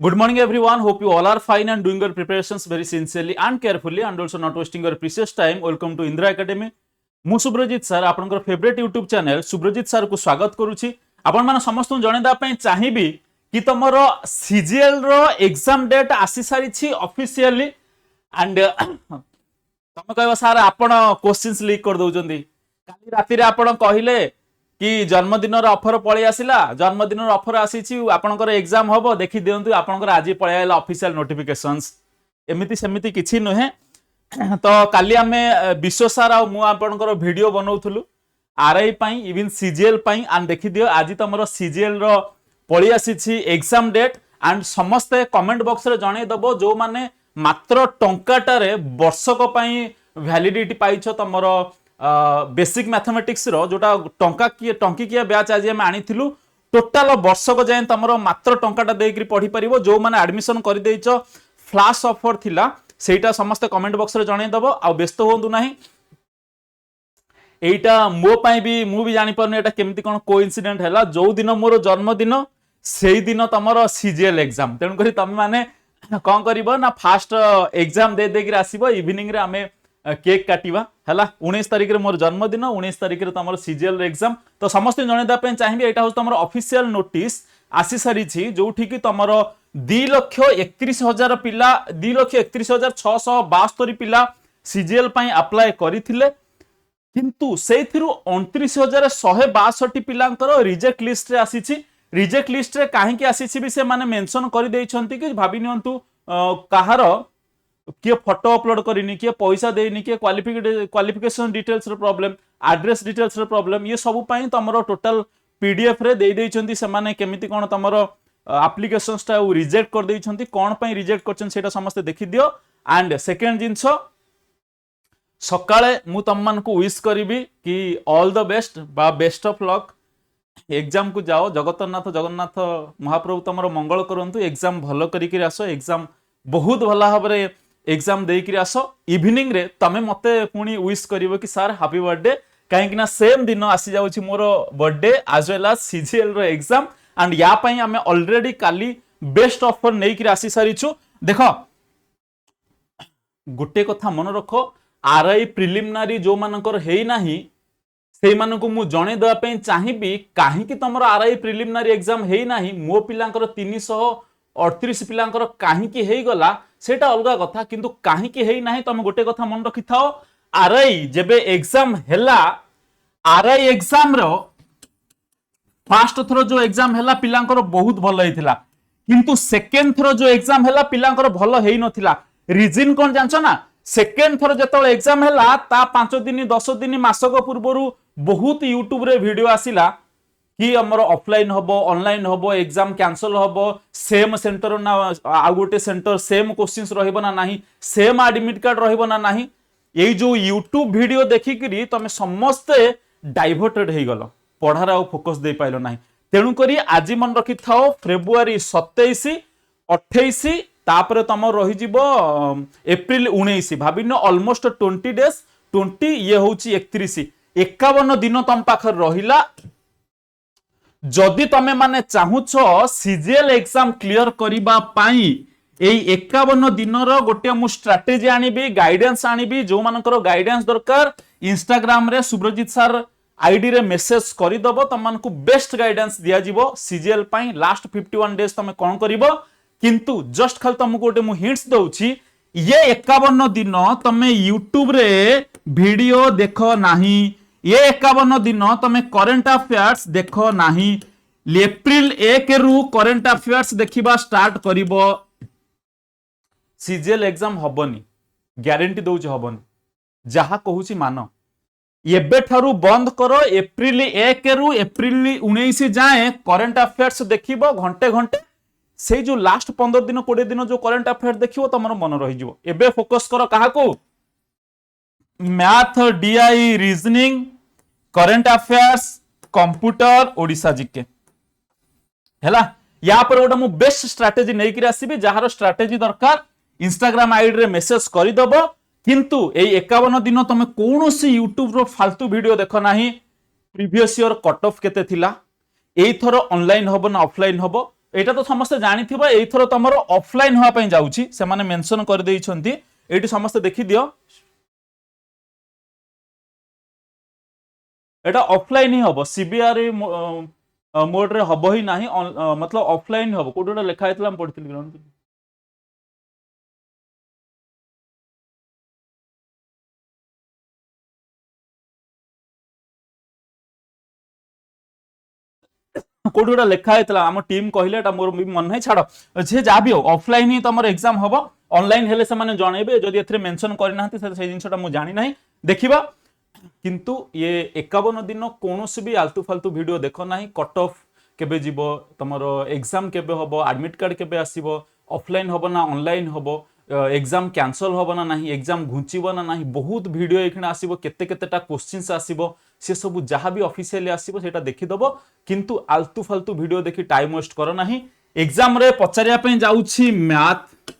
Good morning, everyone. Hope you all are fine and doing your preparations very sincerely and carefully, and also not wasting your precious time. Welcome to Indra Academy. ମୁଁ Subrajit sir ଆପଣଙ୍କର favourite YouTube channel Subrajit sir କୁ ସ୍ୱାଗତ କରୁଛି। ଆପଣମାନେ ସମସ୍ତଙ୍କୁ ଜଣାଇବା ପାଇଁ ଚାହିଁବି କି ତମର ସିଜିଏଲ ର ଏକ୍ସାମ ଡେଟ୍ ଆସି ସାରିଛି ଅଫିସିଆଲି ଆଣ୍ଡ ତମେ କହିବ ସାର୍ ଆପଣ କ୍ୱେଶ୍ଚିନ୍ସ ଲିକ୍ କରି ଦଉଛନ୍ତି। କାଲି ରାତିରେ ଆପଣ କହିଲେ कि जन्मदिन अफर पलि आसला जन्मदिन अफर आसी आपंकर एग्जाम हम देखी दिंतु आपंकर आज पलैला ऑफिशियल नोटिफिकेशंस एमती सेमती किसी नुहे। तो काली आम विश्व सार आपंकर वीडियो बनाऊलु आरआई इवन सीजीएल एंड देखी दियो आज तुम सीजीएल पलि आसी एग्जाम डेट एंड समस्ते कमेंट बॉक्स रे जनईदेव जो मैंने मात्र टंकाटारे वर्षक वैलिडिटी पाइछ तुम बेसिक मैथमेटिक्स रो जोटा टंकिकिया बैच आज आम आनी टोटाल वर्षक जाए तुम मात्र टंकाटा देकर पढ़ी पार जो मैंने एडमिशन कर देइछ फ्लैश ऑफर थिला सेटा समस्त कमेंट बॉक्स रे जनईदेव आ व्यस्त होंतु नाही। एटा मो पाई भी मु भी जानि परने एटा केमती कोन कोइंसिडेंट हैला जो दिन मोर जन्मदिन सेही दिन तमरो सीजीएल एग्जाम तेणु करी तमे माने कोन करिवो ना फास्ट एग्जाम दे देकर आसीबो इवनिंग रे आमे केक काटिबा हैला 19 तारिख रे मोर जन्मदिन 19 तारिख रे तमरो सीजीएल एग्जाम तो समस्त जनईदा पे चाहिए एटा हो तमरो ऑफिशियल नोटिस आसी सारी जोठी कि तमरो 2,31,000 पिला 2,31,672 पिला सीजीएल पई अप्लाई करिथिले किंतु सेथिरु 29,162 पिलांकर रिजेक्ट लिस्ट रे आसीछि। रिजेक्ट लिस्ट रे काहे कि आसीछि भी से माने मेंशन करि दैछंती कि भाबी नियंतु कहार किए फोटो अपलोड करनी किए पैसा देनी किए क्वालिफिकेशन डिटेल्स रो प्रॉब्लम एड्रेस डिटेल्स रो प्रॉब्लम ये सब पाई तमरो टोटल पीडीएफ रे दे देइछंती से माने केमिति कोन तमरो एप्लीकेशंस टा रिजेक्ट कर देइछंती कोन पई रिजेक्ट करछन सेटा समस्त देखि दियो। एंड सेकंड जिंस सकाळे मु तम मान को विश करिवि कि ऑल द बेस्ट बा बेस्ट ऑफ लक एग्जाम को जाओ जगन्नाथ महाप्रभु तमरो मंगल करंतु एग्जाम भलो करिकि आसो एग्जाम बहुत भला भाबरे एग्जाम देकर आस इवनिंग रे तमे मते पुणी विश करिवो कि सर हैप्पी बर्थडे कहीं सेम दिन आसी जाउछि मोर birthday as well as CGL रो एग्जाम एंड या पई हमें ऑलरेडी काली बेस्ट ऑफर नेकर आसी सारिछु। देखो गोटे कथा मन रखो आरआई प्रिलिमिनारी जो मानकर हेई नाही से मानकु मु जणे देबा पई चाहिबी काहे कि तमरो आरआई प्रिलिमिनारी एग्जाम हेई नाही मो पिलांकर 338 पिलांकर काहे कि हेई गला सेटा अलगा कथा किंतु काहे कि हेई नाही तमे गोटे कथा मन रखि थाओ आरआई जेबे एग्जाम हेला RI exam row first thorough जो एग्जाम हेला पिलांकर बहुत भलो हेतिला किंतु सेकंड थरो जो एग्जाम हेला पिलांकर भलो हेई नथिला। रीजन कोन जानछो ना सेकंड थरो जतले एग्जाम हेला ता 5 दिन 10 दिन मासक पूर्वरु बहुत यूट्यूब रे वीडियो आसिला कि हमर ऑफलाइन हबो ऑनलाइन हबो एग्जाम कैंसल हबो सेम सेंटर ना आ गोटे सेंटर सेम क्वेश्चंस रहइबो ना नाही सेम एडमिट कार्ड रहइबो ना नाही एई जो यूट्यूब वीडियो देखि करी तमे समस्त डाइवर्टेड हे गलो पढ़ार आ फोकस दे पाइलो नाही। तेणु करी आज मन रखि थाओ फेब्रुआरी 27 28 तापर तम रही जिवो एप्रिल 19 भाबिनो ऑलमोस्ट 20 डेज 20 ये होची 31 51 दिन तम पाखर रहिला जदि तमे माने चाहुछ सीजीएल एग्जाम क्लियर करिबा पाई एई 51 दिनर गोटे मु स्ट्रेटजी आनिबी गाइडेंस आनिबी जो मानकर गाइडेंस दरकार इंस्टाग्राम रे सुब्रजीत सर आईडी रे मेसेज करि दबो तमनको बेस्ट गाइडेंस दिया जिवो सीजीएल पाई लास्ट 51 डेज तमे कोन करिवो किंतु जस्ट खाली तुमको गोटे मु हिंट्स दउछि ये 51 दिन तमे यूट्यूब रे वीडियो देखो नाही ये 51 दिन तमे करंट अफेयर्स देखो नाही एप्रिल 1 रु करंट अफेयर्स देखिबा स्टार्ट करिवो सीजीएल एग्जाम हबनी ग्यारंटी दउछि हबनी जहा कहूछि मान एबे ठारू बंद करो एप्रिल 1 रु एप्रिल 19 जाए करंट अफेयर्स देखिबो घंटे घंटे से जो लास्ट 15 दिन 20 दिन जो करंट अफेयर्स देखिबो तमरो मन रहि जिवो। एबे फोकस करो काहा को math DI reasoning current affairs computer Odisha GK हैला या पर गोटे मु बेस्ट स्ट्रेटजी नै कि आसीबी जहार स्ट्रेटजी दरकार इंस्टाग्राम आईडी रे मेसेज करि दबो किंतु एई 51 दिन तमे कोनोसी यूट्यूब रो फालतू वीडियो देखो नाही प्रीवियस ईयर कट ऑफ केते थिला एई थरो ऑनलाइन हबो ना ऑफलाइन हबो एटा तो समस्त जानी थिबो एथरो तमरो ऑफलाइन होआ पई जाउची से माने मेंशन कर देई छंती एटी समस्त देखि दियो एटा ऑफलाइन ही हबो सीबीआर मोड रे हबो ही नाही मतलब ऑफलाइन हबो कोडोडा लिखा हेतला हम पढिथिल ग्राउंड कोडोडा लिखा हेतला हम टीम कहले एटा मोर मन नै छाडो जे जा भी हो ऑफलाइन ही तमर एग्जाम हबो ऑनलाइन हेले से माने जणेबे जदि एथरे मेंशन करि नाहंती से जिंसटा मु जानि नाही देखिबा किंतु ये 51 दिन कौन भी आलतू फालतू वीडियो देख ना कट ऑफ केबे जीवो तमरो एग्जाम केबे होबो एडमिट कार्ड केबे आसीबो ऑफलाइन होबो ना ऑनलाइन होबो एग्जाम कैंसल होबो ना नहीं एग्जाम घुंचीबो ना नहीं बहुत वीडियो एखने आसीबो केते केतेटा क्वेश्चंस आसीबो से सब जहां भी ऑफिशियली आसीबो सेटा देखि दबो किंतु आलतू फालतू वीडियो देखि टाइम वेस्ट करो नाही एग्जाम रे पचारिया पे जाउछि math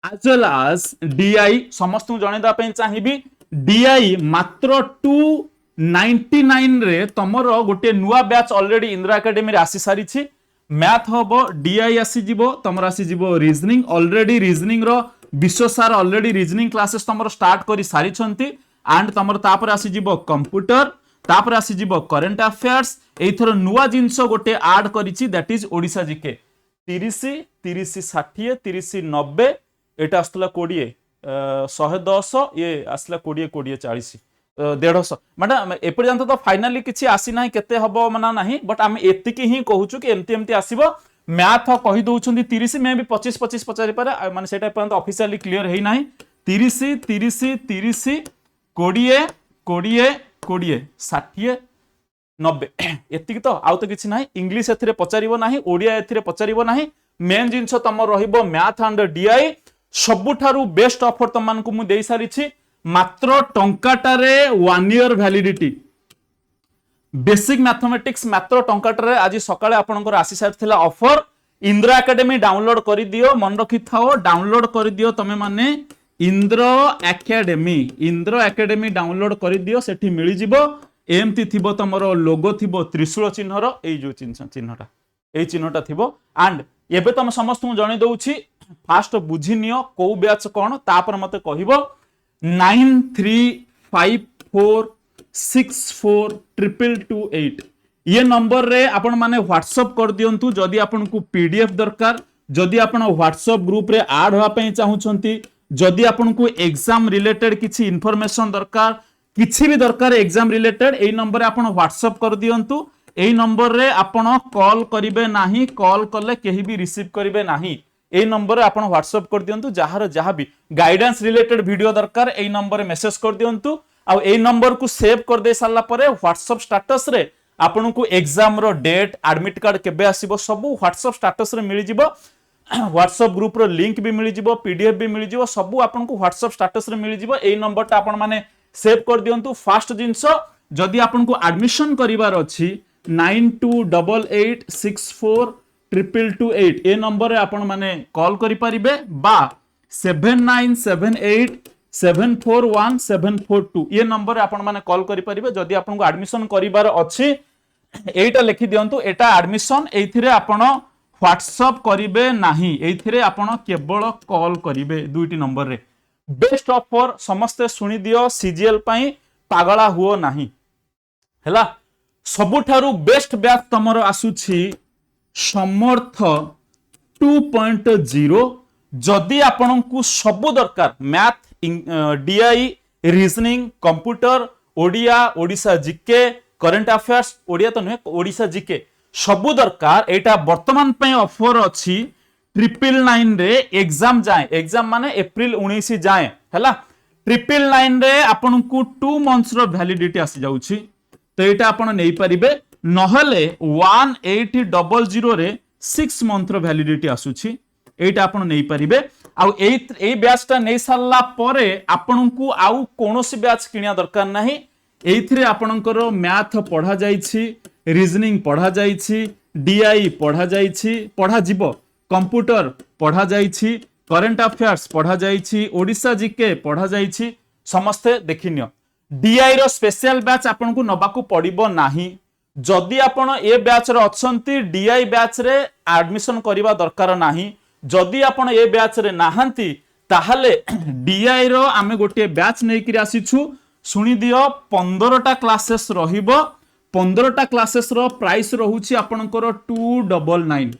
as well as DI समस्त जणे दा पे चाहिबी DI मात्र 299 रे तमरो गोटे नुआ बैच ऑलरेडी इंदिरा एकेडमी रे आसी सारी छी मैथ होबो DI आसी जिवो तमर आसी जिवो रीजनिंग ऑलरेडी रीजनिंग रो विश्व सार ऑलरेडी रीजनिंग क्लासेस तमरो स्टार्ट करी सारी छंती एंड तमरो तापर आसी जिवो कंप्यूटर तापर आसी जिवो करंट अफेयर्स एथरो नुआ जिंसो गोटे ऐड करिछि दैट इज ओडिसा जीके 30 30 60 30 90 एटा आस्तला 20 110 ये आसला 20 20 40 150 मैडम एपर्यंत तो फाइनली किछि आसी नाही केते हबो मना नाही बट हम एतिकी ही कहूछु कि एमती एमती आसीबो मैथ कहि दउछंदी 30 में भी 25 25 पचारि पारे माने सेटा पर्यंत ऑफिशियली क्लियर हेई नाही 30 30 30 20 20 20 60 90 एतिकी तो आउ तो किछि नाही इंग्लिश एथिरे पचारिबो नाही ओडिया एथिरे पचारिबो नाही मेन जिंस तम रहिबो मैथ एंड डीआई सबुठारु बेस्ट ऑफर तमनको मु देई सारी छी मात्र टंकाटारे 1 ईयर वैलिडिटी बेसिक मैथमेटिक्स मात्र टंकाटारे आज सकाळे आपनकर आसी सारथिला ऑफर इंदिरा एकेडमी डाउनलोड करि दियो मन रखि थाओ डाउनलोड करि दियो तमे माने इंद्र एकेडमी डाउनलोड करि दियो सेठी मिलि जिवो एमती थिबो तमरो लोगो थिबो त्रिशूल चिन्हर एई जो चिन्हटा एई चिन्हटा थिबो एंड एबे तम समस्त मु जणे दउछि फास्ट बुझी नियो को बैच कोन तापर मते कहिबो 9354642228 ये नंबर रे आपण माने व्हाट्सएप कर दियंतु जदी आपण को पीडीएफ दरकार जदी आपण व्हाट्सएप ग्रुप रे ऐड होआ पई चाहुचंती जदी आपण को एग्जाम रिलेटेड किछि इंफॉर्मेशन दरकार किछि भी दरकार एग्जाम रिलेटेड एई नंबर रे आपण व्हाट्सएप कर दियंतु एई नंबर रे आपण कॉल करिवे नाही कॉल करले केही भी रिसीव करिवे नाही ए नंबर आपण व्हाट्सएप कर दियंतु जहार जहां भी गाइडेंस रिलेटेड वीडियो दरकार ए नंबर मेसेज कर दियंतु आ ए नंबर को सेव कर दे साला परे व्हाट्सएप स्टेटस रे आपण को एग्जाम रो डेट एडमिट कार्ड केबे आसीबो सब व्हाट्सएप स्टेटस रे मिलि जिवो व्हाट्सएप ग्रुप रो लिंक भी मिलि जिवो पीडीएफ भी मिलि जिवो सब आपण को व्हाट्सएप स्टेटस रे मिलि जिवो ए नंबर ता आपण माने सेव कर दियंतु फास्ट जिंसो जदी आपण को एडमिशन करिवार अछि 9288642228 ए नंबर रे आपण माने कॉल करि परिबे बा 7978741742 ये नंबर रे आपण माने कॉल करि परिबे जदी आपण को एडमिशन करिवार अछि एटा लिखि दियंतु एटा एडमिशन एथिरे आपण व्हाट्सएप करिवे नाही एथिरे आपण केवल कॉल करिवे दुईटी नंबर रे बेस्ट ऑफर समस्त सुनि दियो सीजीएल पई पागला हुओ नाही हैला सबुठारु बेस्ट बैच तमरो आसुछि समर्थ 2.0 जदि आपनकु सबु दरकार math DI reasoning computer Odia Odisha GK current affairs Odia तो नुहे ओडिसा जीके सबु दरकार एटा वर्तमान पे ऑफर अछि 999 रे एग्जाम जाए एग्जाम माने अप्रैल 19 जाए हैला 999 रे आपनकु 2 मंथ्स रो वैलिडिटी आसी जाउछि तो एटा आपण नै परिबे नहले 1800 रे 6 मंथ रो वैलिडिटी आसुछि एटा आपण नै परिबे आ एई बैचटा नै साला परे आपनकु आउ कोनोसी बैच किनिया दरकार नाही एइथरे आपनकर मैथ पढा जाईछि रीजनिंग पढा जाईछि डीआई पढा जाईछि पढा जीवो कंप्यूटर पढा जाईछि करंट अफेयर्स पढा जाईछि ओडिसा जीके पढा जाईछि समस्त देखिनियो डीआई रो स्पेशल बैच आपन को नबाकू पड़िबो नाही जदि आपण ए बैच रे अछंती डीआई बैच रे एडमिशन करबा दरकार नाही जदि आपण ए बैच रे नाहंती ताहले डीआई रो आमे गोटे बैच नै कि आसीछु सुनी दियो 15टा क्लासेस रहिबो 15टा क्लासेस रो प्राइस रहउची आपनकर 299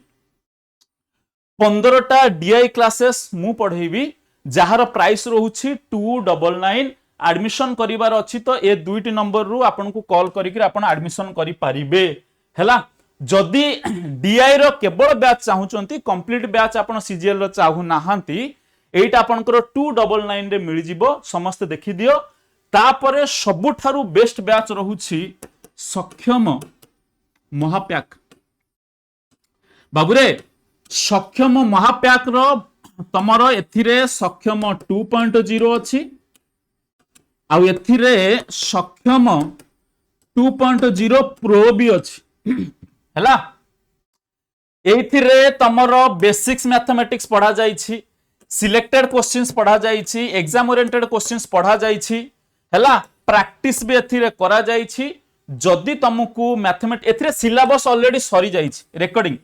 15टा डीआई क्लासेस मु पढेबी जहार प्राइस रहउची 299 एडमिशन करिवार अछि तो ए दुईटी नंबर रु आपन को कॉल करिक आपन एडमिशन करि परिबे हैला जदि डीआई रो केवल बैच चाहुचंती कंप्लीट बैच आपन सीजीएल रो चाहू नाहंती एटा आपनकर 299 रे मिल जिवो समस्त देखि दियो तापरे सबुठारु बेस्ट बैच रहउची सक्षम महाप्याक बाबुरे सक्षम महाप्याक रो तमरो एथिरे सक्षम 2.0 अछि आ एथिरे सक्षम 2.0 प्रो भी अछि हैला एथिरे तमरो बेसिक्स मैथमेटिक्स पढ़ा जाईछि सिलेक्टेड क्वेश्चंस पढ़ा जाईछि एग्जाम ओरिएंटेड क्वेश्चंस पढ़ा जाईछि हैला प्रैक्टिस भी एथिरे करा जाईछि जदि तुमको मैथमेटिक्स एथिरे सिलेबस ऑलरेडी सरी जाईछि रिकॉर्डिंग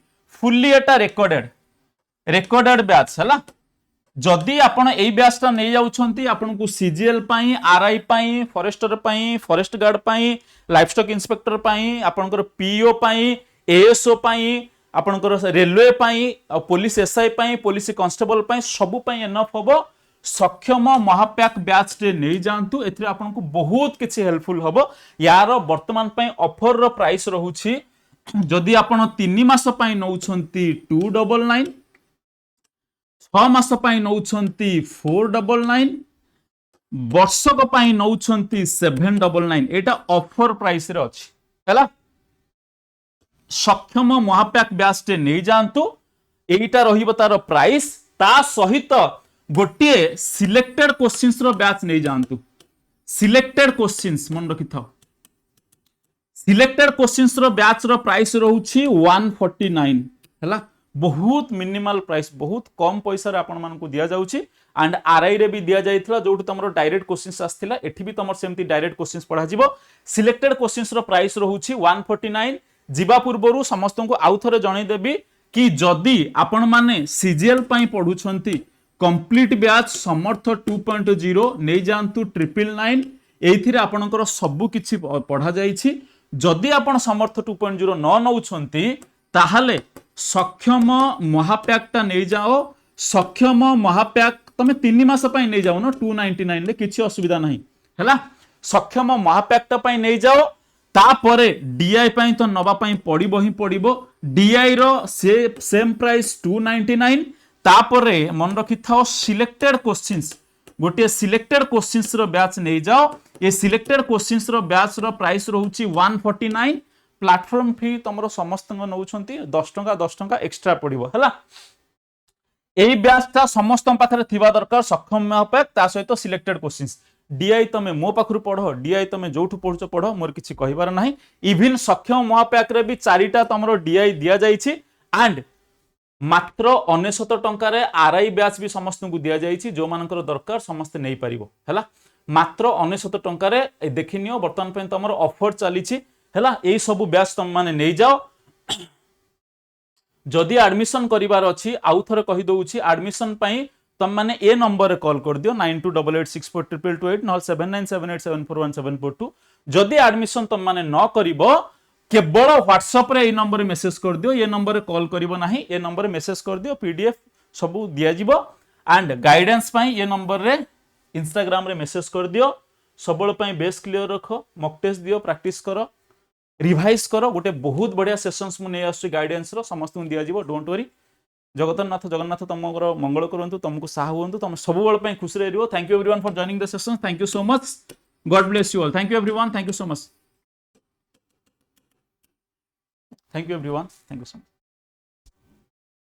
फुल्ली एटा रिकॉर्डेड बैच हैला जदि आपण एई बैचटा नै जाउछंती आपन को सीजीएल पई आरआई पई फॉरेस्टर पई फॉरेस्ट गार्ड पई लाइफस्टॉक इंस्पेक्टर पई आपनकर पीओ पई एएसओ पई आपनकर रेलवे पई पुलिस एसआई पई पुलिस कांस्टेबल पई सब पई एनफ होबो सक्षम महाप्याक बैच रे नै जानतु एथि आपन को बहुत किछि हेल्पफुल होबो यार वर्तमान पई ऑफर रो प्राइस रहउछि जदि आपण 3 मास पई नउछंती 299 6 मास पई नउछंती 499 वर्षक पई नउछंती 799 एटा ऑफर प्राइस रे अछि हैला सक्षम महाप्याक बैच रे नै जानतु एटा रहिबो तार प्राइस ता सहित गोटे सिलेक्टेड क्वेश्चंस रो बैच नै जानतु सिलेक्टेड क्वेश्चंस मन रखि थाओ सिलेक्टेड क्वेश्चंस रो बैच रो प्राइस रहउछि 149 हैला बहुत मिनिमल प्राइस बहुत कम पैसा रे आपण मान को दिया जाउछि एंड आरआई रे भी दिया जाइथला जोठ तमरो डायरेक्ट क्वेश्चंस आस्थिला एठी भी तमर सेमती डायरेक्ट क्वेश्चंस पढ़ा जिवो सिलेक्टेड क्वेश्चंस रो प्राइस रहउछि 149 जिबा पूर्वरु समस्त को आउ थरे जणै देबी कि जदि आपण माने सीजीएल पई पढुछंती कंप्लीट बैच समर्थ 2.0 नै जानतु 999 एथिरे आपनकर सब किछि पढ़ा जाईछि जदि आपण समर्थ 2.0 न नउछंती ताहाले सक्षम महाप्याकटा नै जाओ सक्षम महाप्याक तमे 3 मास पई नै जाओ न 299 ले किछि असुविधा नाही हैला सक्षम महाप्याकटा पई नै जाओ तापरे डीआई पई तो नबा पई पडिबो ही पडिबो डीआई रो सेम प्राइस 299 तापरे मन रखि थाओ सिलेक्टेड क्वेश्चंस गोटे सिलेक्टेड क्वेश्चंस रो बैच नै जाओ ए सिलेक्टेड क्वेश्चंस रो बैच रो प्राइस रहउची 149 प्लेटफॉर्म फी तमरो समस्त नउछंती 10 टंका एक्स्ट्रा पडिबो हला एई बैचटा समस्त पाखरे थिबा दरकार सक्षम महाप्याक ता सहित सिलेक्टेड क्वेश्चंस डीआई तमे मो पाखरु पढो डीआई तमे जोठु पढुचो पढो मोर किछि कहिबार नाही इवन सक्षम महाप्याक रे भी 4टा तमरो डीआई दिया जाईछि एंड मात्र 99 टंका रे आरआई बैच भी समस्त को दिया जाईछि जो मानकर दरकार समस्त नै परिबो हैला मात्र 99 टंका रे देखिनियो वर्तमान पे तमरो ऑफर चलीछि हैला एई सब बैच तम माने नै जाओ जदि एडमिशन करिवार अछि आउ थरे कहि दउछि एडमिशन पई तम माने ए नंबर रे कॉल कर दियो 9288642228 न 7978741742 जदि एडमिशन तम माने न करिवो केवल व्हाट्सएप रे ए नंबर रे मेसेज कर दियो ये नंबर रे कॉल करिवो नाही ए नंबर रे मेसेज कर दियो पीडीएफ सब दिया जिवो एंड गाइडेंस पई ये नंबर रे इंस्टाग्राम रे मेसेज कर दियो सबल पई बेस क्लियर रखो मॉक टेस्ट दियो प्रैक्टिस करो रिवाइज करो गोटे बहुत बढ़िया सेशंस मु नै आसु गाइडेंस रो समस्त को दिया जिवो डोंट वरी जगन्नाथ तमगर मंगल करंतु तुमको साहा होंतु तुम सब बळ पई खुश रहियो thank you everyone for joining the session thank you so much God bless you all thank you everyone thank you so much thank you everyone thank you so much